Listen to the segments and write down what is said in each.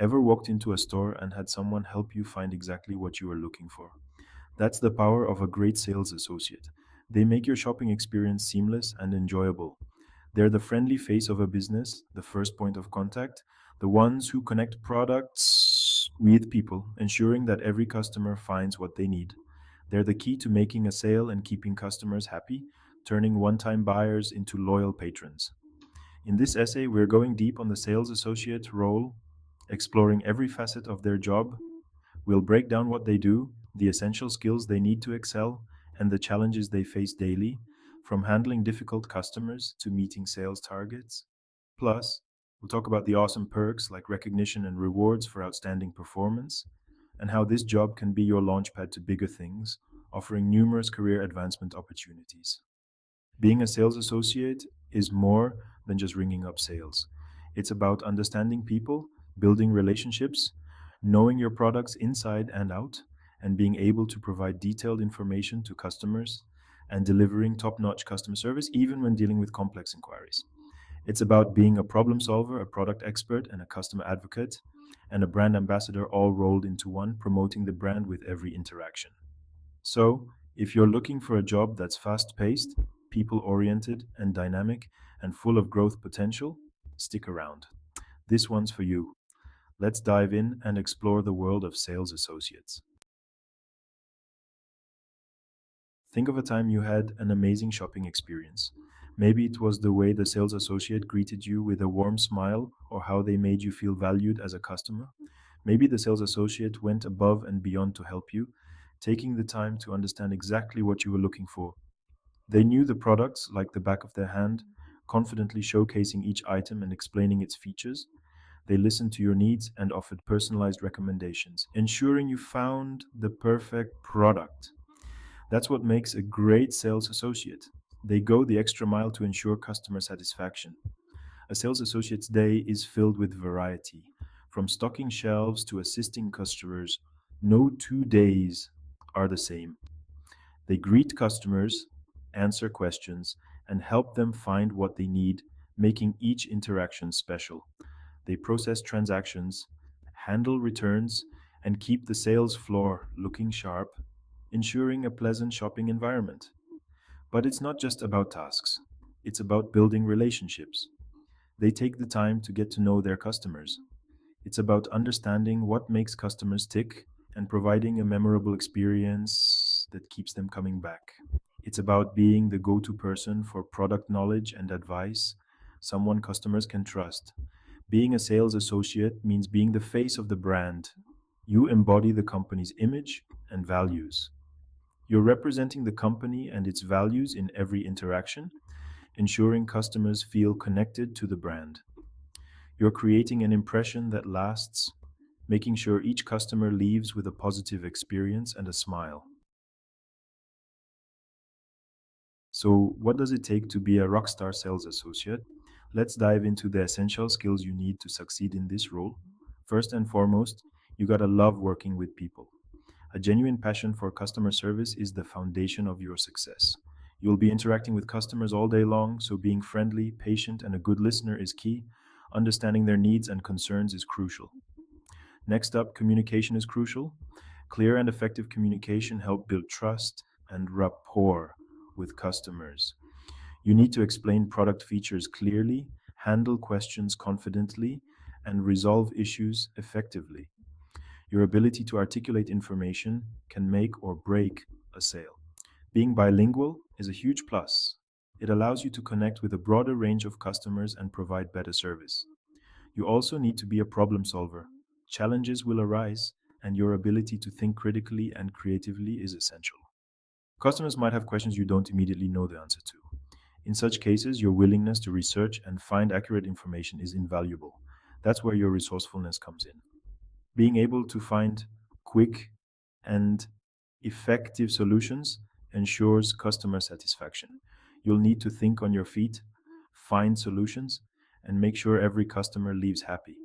Ever walked into a store and had someone help you find exactly what you were looking for? That's the power of a great sales associate. They make your shopping experience seamless and enjoyable. They're the friendly face of a business, the first point of contact, the ones who connect products with people, ensuring that every customer finds what they need. They're the key to making a sale and keeping customers happy, turning one time buyers into loyal patrons. In this essay, we're going deep on the sales associate role, exploring every facet of their job. We'll break down what they do, the essential skills they need to excel, and the challenges they face daily, from handling difficult customers to meeting sales targets. Plus, we'll talk about the awesome perks like recognition and rewards for outstanding performance, and how this job can be your launchpad to bigger things, offering numerous career advancement opportunities. Being a sales associate is more than just ringing up sales. It's about understanding people, building relationships, knowing your products inside and out, and being able to provide detailed information to customers and delivering top notch customer service even when dealing with complex inquiries. It's about being a problem solver, a product expert, and a customer advocate, and a brand ambassador all rolled into one, promoting the brand with every interaction. So, if you're looking for a job that's fast paced, people oriented, and dynamic, and full of growth potential, stick around. This one's for you. Let's dive in and explore the world of sales associates. Think of a time you had an amazing shopping experience. Maybe it was the way the sales associate greeted you with a warm smile or how they made you feel valued as a customer. Maybe the sales associate went above and beyond to help you, taking the time to understand exactly what you were looking for. They knew the products like the back of their hand, confidently showcasing each item and explaining its features. They listened to your needs and offered personalized recommendations, ensuring you found the perfect product. That's what makes a great sales associate. They go the extra mile to ensure customer satisfaction. A sales associate's day is filled with variety. From stocking shelves to assisting customers, no 2 days are the same. They greet customers, answer questions, and help them find what they need, making each interaction special. They process transactions, handle returns, and keep the sales floor looking sharp, ensuring a pleasant shopping environment. But it's not just about tasks, it's about building relationships. They take the time to get to know their customers. It's about understanding what makes customers tick and providing a memorable experience that keeps them coming back. It's about being the go to person for product knowledge and advice, someone customers can trust. Being a sales associate means being the face of the brand. You embody the company's image and values. You're representing the company and its values in every interaction, ensuring customers feel connected to the brand. You're creating an impression that lasts, making sure each customer leaves with a positive experience and a smile. So, what does it take to be a rockstar sales associate? Let's dive into the essential skills you need to succeed in this role. First and foremost, you gotta love working with people. A genuine passion for customer service is the foundation of your success. You'll be interacting with customers all day long, so being friendly, patient, and a good listener is key. Understanding their needs and concerns is crucial. Next up, communication is crucial. Clear and effective communication help build trust and rapport with customers. You need to explain product features clearly, handle questions confidently, and resolve issues effectively. Your ability to articulate information can make or break a sale. Being bilingual is a huge plus. It allows you to connect with a broader range of customers and provide better service. You also need to be a problem solver. Challenges will arise, and your ability to think critically and creatively is essential. Customers might have questions you don't immediately know the answer to. In such cases, your willingness to research and find accurate information is invaluable. That's where your resourcefulness comes in. Being able to find quick and effective solutions ensures customer satisfaction. You'll need to think on your feet, find solutions, and make sure every customer leaves happy.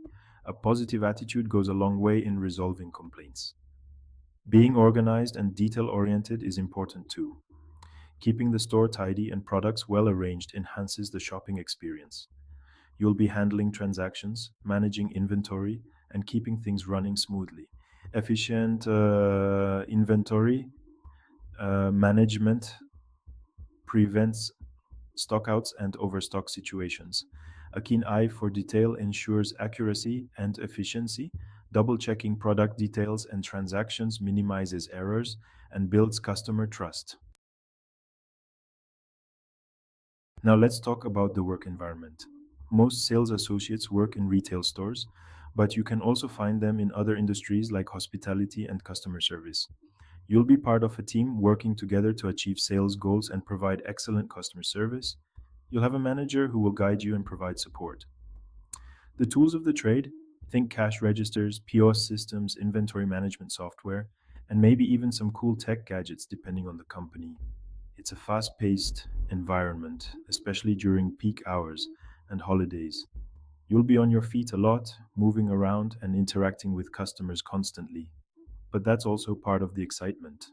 A positive attitude goes a long way in resolving complaints. Being organized and detail oriented is important too. Keeping the store tidy and products well arranged enhances the shopping experience. You'll be handling transactions, managing inventory, and keeping things running smoothly. Efficient inventory management prevents stockouts and overstock situations. A keen eye for detail ensures accuracy and efficiency. Double checking product details and transactions minimizes errors and builds customer trust. Now, let's talk about the work environment. Most sales associates work in retail stores, but you can also find them in other industries like hospitality and customer service. You'll be part of a team working together to achieve sales goals and provide excellent customer service. You'll have a manager who will guide you and provide support. The tools of the trade, think cash registers, POS systems, inventory management software, and maybe even some cool tech gadgets depending on the company. It's a fast paced environment, especially during peak hours and holidays. You'll be on your feet a lot, moving around and interacting with customers constantly. But that's also part of the excitement.